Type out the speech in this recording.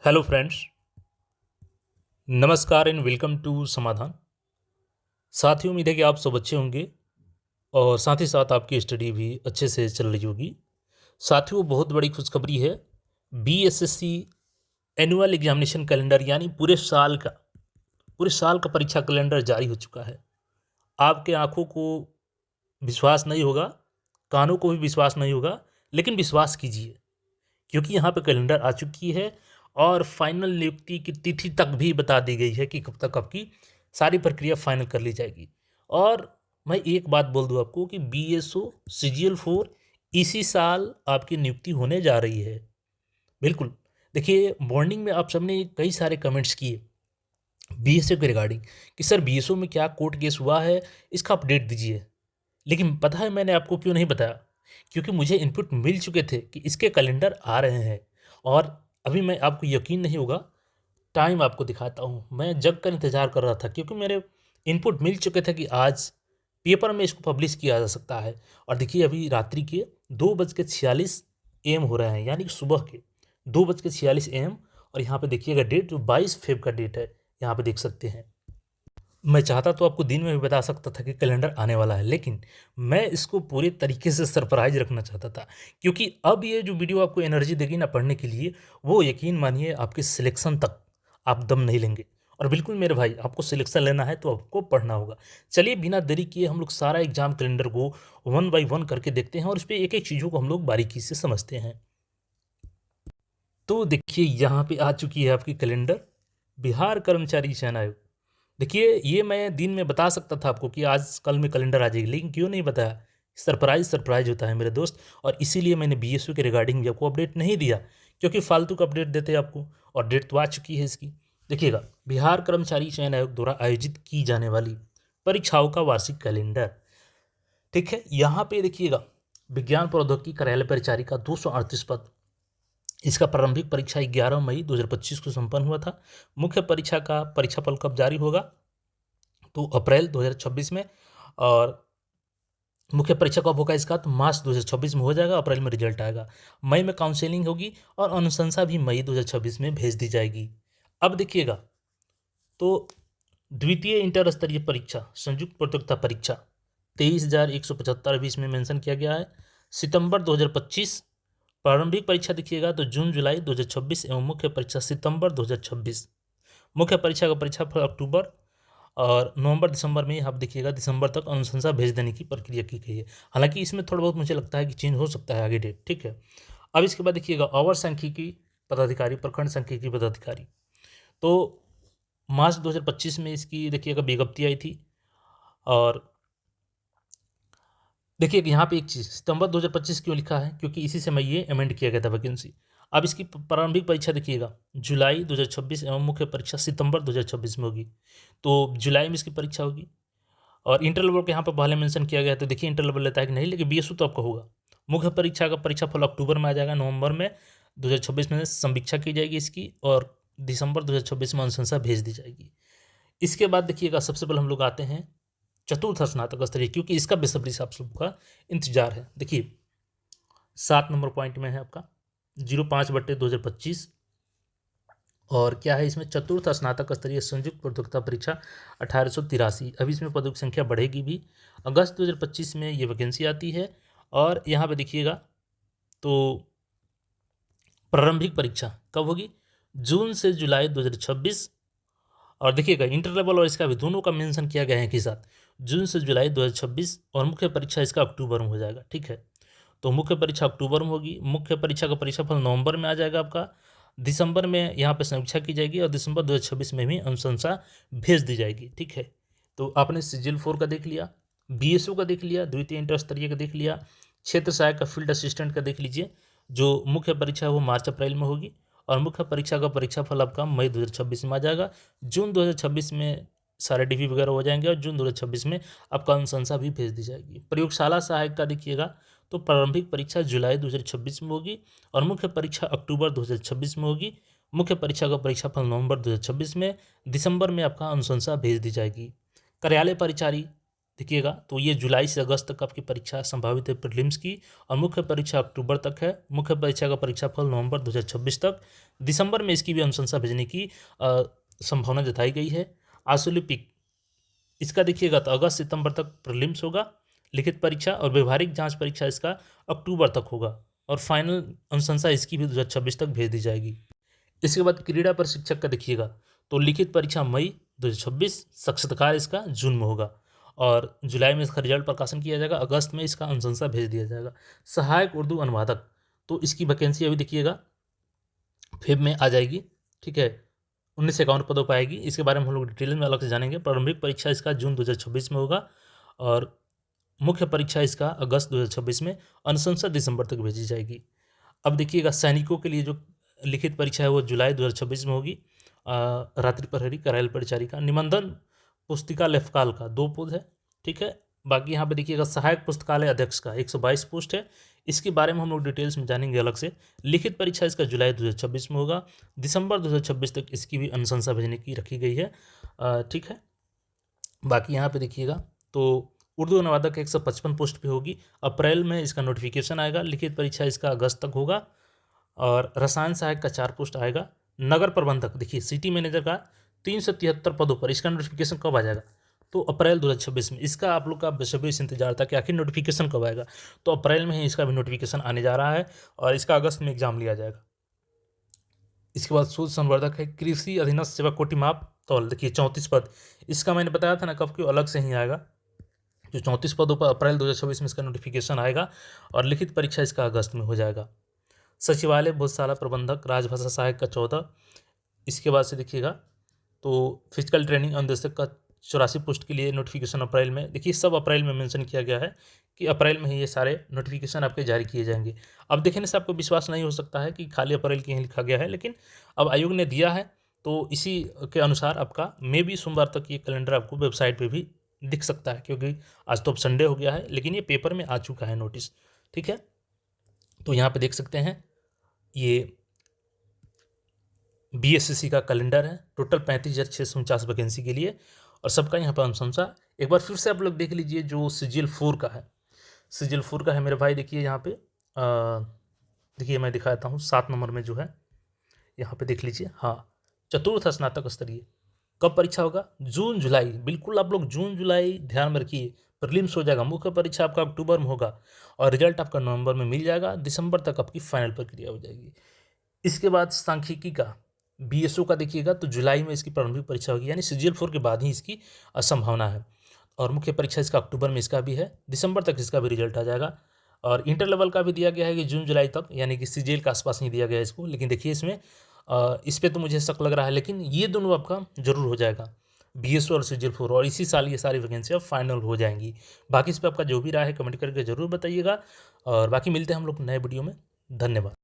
Hello friends, नमस्कार and welcome to समाधान। साथियों, उम्मीद है कि आप सब अच्छे होंगे और साथ ही साथ आपकी स्टडी भी अच्छे से चल रही होगी। साथियों, बहुत बड़ी खुशखबरी है। बीएसएससी एनुअल एग्जामिनेशन कैलेंडर यानी पूरे साल का परीक्षा कैलेंडर जारी हो चुका है। आपके आंखों को विश्वास नहीं होगा, कानों को भी विश्वास नहीं होगा, लेकिन विश्वास कीजिए क्योंकि यहाँ पे कैलेंडर आ चुकी है और फाइनल नियुक्ति की तिथि तक भी बता दी गई है कि कब तक आपकी सारी प्रक्रिया फाइनल कर ली जाएगी। और मैं एक बात बोल दूं आपको कि बीएसओ सीजीएल 4 इसी साल आपकी नियुक्ति होने जा रही है। बिल्कुल। देखिए, मॉर्निंग में आप सबने कई सारे कमेंट्स किए बीएसओ के रिगार्डिंग कि सर बीएसओ में क्या कोर्ट केस हुआ है, इसका अपडेट दीजिए। लेकिन पता है मैंने आपको क्यों नहीं बताया? क्योंकि मुझे इनपुट मिल चुके थे कि इसके कैलेंडर आ रहे हैं। और अभी मैं आपको यकीन नहीं होगा, टाइम आपको दिखाता हूँ। मैं जग कर इंतज़ार कर रहा था क्योंकि मेरे इनपुट मिल चुके थे कि आज पेपर में इसको पब्लिश किया जा सकता है। और देखिए, अभी रात्रि के 2:46 AM हो रहे हैं, यानी कि सुबह के 2:46 AM। और यहाँ पे देखिएगा डेट, जो 22 फ़ेब का डेट है, यहाँ पे देख सकते हैं। मैं चाहता तो आपको दिन में भी बता सकता था कि कैलेंडर आने वाला है, लेकिन मैं इसको पूरे तरीके से सरप्राइज रखना चाहता था क्योंकि अब ये जो वीडियो आपको एनर्जी देगी ना पढ़ने के लिए, वो यकीन मानिए आपके सिलेक्शन तक आप दम नहीं लेंगे। और बिल्कुल मेरे भाई, आपको सिलेक्शन लेना है तो आपको पढ़ना होगा। चलिए, बिना देरी किए हम लोग सारा एग्जाम कैलेंडर को वन बाई वन करके देखते हैं और उस पर एक एक चीज़ों को हम लोग बारीकी से समझते हैं। तो देखिए, यहाँ पे आ चुकी है आपकी कैलेंडर, बिहार कर्मचारी चयन आयोग। देखिए, ये मैं दिन में बता सकता था आपको कि आज कल में कैलेंडर आ जाएगी, लेकिन क्यों नहीं बताया? सरप्राइज होता है मेरे दोस्त। और इसीलिए मैंने बीएसयू के रिगार्डिंग भी आपको अपडेट नहीं दिया, क्योंकि फालतू का अपडेट देते आपको। और डेट तो आ चुकी है इसकी। देखिएगा, बिहार कर्मचारी चयन आयोग द्वारा आयोजित की जाने वाली परीक्षाओं का वार्षिक कैलेंडर। ठीक है, यहाँ पे देखिएगा, विज्ञान प्रौद्योगिकी कार्यालय परिचारी का 238 पद। इसका प्रारंभिक परीक्षा 11 मई 2025 को संपन्न हुआ था। मुख्य परीक्षा का परीक्षाफल कब जारी होगा? तो अप्रैल 2026 में। और मुख्य परीक्षा कब होगा इसका? तो मार्च 2026 में हो जाएगा, अप्रैल में रिजल्ट आएगा। मई में काउंसलिंग होगी और अनुशंसा भी मई 2026 में भेज दी जाएगी। अब देखिएगा, तो द्वितीय इंटर स्तरीय परीक्षा संयुक्त प्रतियोगिता परीक्षा 23,175 अभी इसमें मेंशन किया गया है, सितंबर 2025। प्रारंभिक परीक्षा देखिएगा तो जून जुलाई 2026 एवं मुख्य परीक्षा सितंबर 2026। मुख्य परीक्षा का परीक्षाफल अक्टूबर और नवंबर दिसंबर में आप देखिएगा दिसंबर तक अनुशंसा भेज देने की प्रक्रिया की गई है। हालांकि इसमें थोड़ा बहुत मुझे लगता है कि चेंज हो सकता है आगे डेट। ठीक है, अब इसके बाद देखिएगा अवर सांख्यिकी पदाधिकारी, प्रखंड सांख्यिकी पदाधिकारी। तो मार्च 2025 में इसकी देखिएगा विज्ञप्ति आई थी। और देखिए यहाँ पे एक चीज़, सितंबर 2025 क्यों लिखा है? क्योंकि इसी समय ये अमेंड किया गया था वैकेंसी। अब इसकी प्रारंभिक परीक्षा देखिएगा जुलाई 2026 एवं मुख्य परीक्षा सितंबर 2026 में होगी। तो जुलाई में इसकी परीक्षा होगी। और इंटर लेवल के यहाँ पर पहले मेंशन किया गया है, तो देखिए इंटर लेवल लेता है कि नहीं, लेकिन बीएसयू तो आपका होगा। मुख्य परीक्षा का परीक्षाफल अक्टूबर में आ जाएगा, नवंबर में 2026 में समीक्षा की जाएगी इसकी, और दिसंबर 2026 में अनुशंसा भेज दी जाएगी। इसके बाद देखिएगा, सबसे पहले हम लोग आते हैं चतुर्थ स्नातक स्तरीय, क्योंकि इसका बेसब्री से आप सबका इंतजार है। देखिए 7 नंबर पॉइंट में है आपका 05/2025। और क्या है इसमें? चतुर्थ स्नातक स्तरीय संयुक्त प्रतियोगिता परीक्षा 1883। अभी इसमें पदों की संख्या बढ़ेगी भी। अगस्त 2025 में ये वैकेंसी आती है। और यहाँ पे देखिएगा, तो प्रारंभिक परीक्षा कब होगी? जून से जुलाई 2026। और देखिएगा इंटर लेवल और इसका भी दोनों का मेंशन किया गया है कि साथ जून से जुलाई 2026, और मुख्य परीक्षा इसका अक्टूबर में हो जाएगा। ठीक है, तो मुख्य परीक्षा अक्टूबर में होगी। मुख्य परीक्षा का परीक्षाफल नवंबर में आ जाएगा आपका। दिसंबर में यहाँ पे समीक्षा की जाएगी और दिसंबर 2026 में भी अनुशंसा भेज दी जाएगी। ठीक है, तो आपने सीजीएल 4 का देख लिया, बीएसओ का देख लिया, द्वितीय इंटर स्तरीय का देख लिया, क्षेत्र सहायक का फील्ड असिस्टेंट का देख लीजिए। जो मुख्य परीक्षा है वो मार्च अप्रैल में होगी और मुख्य परीक्षा का परीक्षाफल आपका मई 2026 में आ जाएगा। जून 2026 में सारे डीवी वगैरह हो जाएंगे और जून 2026 में आपका अनुशंसा भी भेज दी जाएगी। प्रयोगशाला सहायक का देखिएगा, तो प्रारंभिक परीक्षा जुलाई 2026 में होगी और मुख्य परीक्षा अक्टूबर 2026 में होगी। मुख्य परीक्षा का परीक्षाफल नवंबर 2026 में, दिसंबर में आपका अनुशंसा भेज दी जाएगी। कार्यालय परिचारी देखिएगा, तो ये जुलाई से अगस्त तक आपकी परीक्षा संभावित है प्रीलिम्स की, और मुख्य परीक्षा अक्टूबर तक है। मुख्य परीक्षा का परीक्षाफल नवंबर 2026 तक। दिसंबर में इसकी भी अनुशंसा भेजने की संभावना जताई गई है। आशुलिपिक, इसका देखिएगा तो अगस्त सितंबर तक प्रीलिम्स होगा लिखित परीक्षा, और व्यवहारिक जांच परीक्षा इसका अक्टूबर तक होगा, और फाइनल अनुशंसा इसकी भी 2026 तक भेज दी जाएगी। इसके बाद क्रीड़ा प्रशिक्षक का देखिएगा, तो लिखित परीक्षा मई 2026, साक्षात्कार इसका जून में होगा, और जुलाई में इसका रिजल्ट प्रकाशन किया जाएगा, अगस्त में इसका अनुशंसा भेज दिया जाएगा। सहायक उर्दू अनुवादक, तो इसकी वैकेंसी अभी देखिएगा फेब में आ जाएगी, ठीक है, 1951 पदों पर आएगी। इसके बारे में हम लोग डिटेल में अलग से जानेंगे। प्रारंभिक परीक्षा इसका जून 2026 में होगा, और मुख्य परीक्षा इसका अगस्त 2026 में, अनुशंसा दिसंबर तक भेजी जाएगी। अब देखिएगा, सैनिकों के लिए जो लिखित परीक्षा है वो जुलाई 2026 में होगी। रात्रि प्रहरी, करायल परिचारिका, निबंधन पुस्तिका लेखपाल का 2 पद है, ठीक है। बाकी यहाँ पे देखिएगा सहायक पुस्तकालय अध्यक्ष का 122 पोस्ट है। इसके बारे में हम लोग डिटेल्स में जानेंगे अलग से। लिखित परीक्षा इसका जुलाई 2026 में होगा, दिसंबर 2026 तक इसकी भी अनुशंसा भेजने की रखी गई है, ठीक है। बाकी यहाँ पे देखिएगा, तो उर्दू अनुवादक 155 पोस्ट पे होगी, अप्रैल में इसका नोटिफिकेशन आएगा। लिखित परीक्षा इसका अगस्त तक होगा, और रसायन सहायक का 4 पोस्ट आएगा। नगर प्रबंधक, देखिए सिटी मैनेजर का 373 पदों पर इसका नोटिफिकेशन कब आ जाएगा, तो अप्रैल 2026 में। इसका आप लोग का बेसब्री से इंतजार था कि आखिर नोटिफिकेशन कब आएगा, तो अप्रैल में ही इसका भी नोटिफिकेशन आने जा रहा है, और इसका अगस्त में एग्जाम लिया जाएगा। इसके बाद शोध संवर्धक है, कृषि अधीनस्थ सेवा कोटि माप तौल, देखिए 34 पद। इसका मैंने बताया था ना कब क्यों अलग से ही आएगा, जो 34 पदों पर अप्रैल 2026 में इसका नोटिफिकेशन आएगा, और लिखित परीक्षा इसका अगस्त में हो जाएगा। सचिवालय भोजशाला प्रबंधक, राजभाषा सहायक का 14। इसके बाद से देखिएगा, तो फिजिकल ट्रेनिंग अनुदेशक का 84 पोस्ट के लिए नोटिफिकेशन अप्रैल में। देखिए सब अप्रैल में मेंशन किया गया है कि अप्रैल में ही ये सारे नोटिफिकेशन आपके जारी किए जाएंगे। अब देखने से आपको विश्वास नहीं हो सकता है कि खाली अप्रैल के ही लिखा गया है, लेकिन अब आयोग ने दिया है, तो इसी के अनुसार आपका मे भी सोमवार तक ये कैलेंडर आपको वेबसाइट पर भी दिख सकता है, क्योंकि आज तो अब संडे हो गया है, लेकिन ये पेपर में आ चुका है नोटिस, ठीक है। तो यहाँ पे देख सकते हैं, ये बीएसएससी का कैलेंडर है, टोटल 35,649 वैकेंसी के लिए, और सबका यहाँ पर अनुशंसा एक बार फिर से आप लोग देख लीजिए। जो सीजीएल 4 का है, सीजीएल 4 का है मेरे भाई, देखिए यहाँ पे देखिए मैं दिखाता हूँ 7 नंबर में जो है, यहाँ पे देख लीजिए। हाँ, चतुर्थ स्नातक स्तरीय कब परीक्षा होगा, जून जुलाई, बिल्कुल आप लोग जून जुलाई ध्यान में रखिए। प्रीलिम्स हो जाएगा, मुख्य परीक्षा आपका अक्टूबर में होगा, और रिजल्ट आपका नवंबर में मिल जाएगा, दिसंबर तक आपकी फाइनल प्रक्रिया हो जाएगी। इसके बाद सांख्यिकी का बीएसओ का देखिएगा, तो जुलाई में इसकी प्रारंभिक परीक्षा होगी, यानी सीजीएल 4 के बाद ही इसकी संभावना है, और मुख्य परीक्षा इसका अक्टूबर में इसका भी है, दिसंबर तक इसका भी रिजल्ट आ जाएगा। और इंटर लेवल का भी दिया गया है कि जून जुलाई तक, यानी कि सीजीएल के आसपास नहीं दिया गया है इसको, लेकिन देखिए इसमें इस पर तो मुझे शक लग रहा है, लेकिन ये दोनों आपका जरूर हो जाएगा, बीएसओ और सीजीएल 4, और इसी साल ये सारी वैकेंसी अब फाइनल हो जाएंगी। बाकी इस पर आपका जो भी राय है कमेंट करके जरूर बताइएगा, और बाकी मिलते हैं हम लोग नए वीडियो में। धन्यवाद।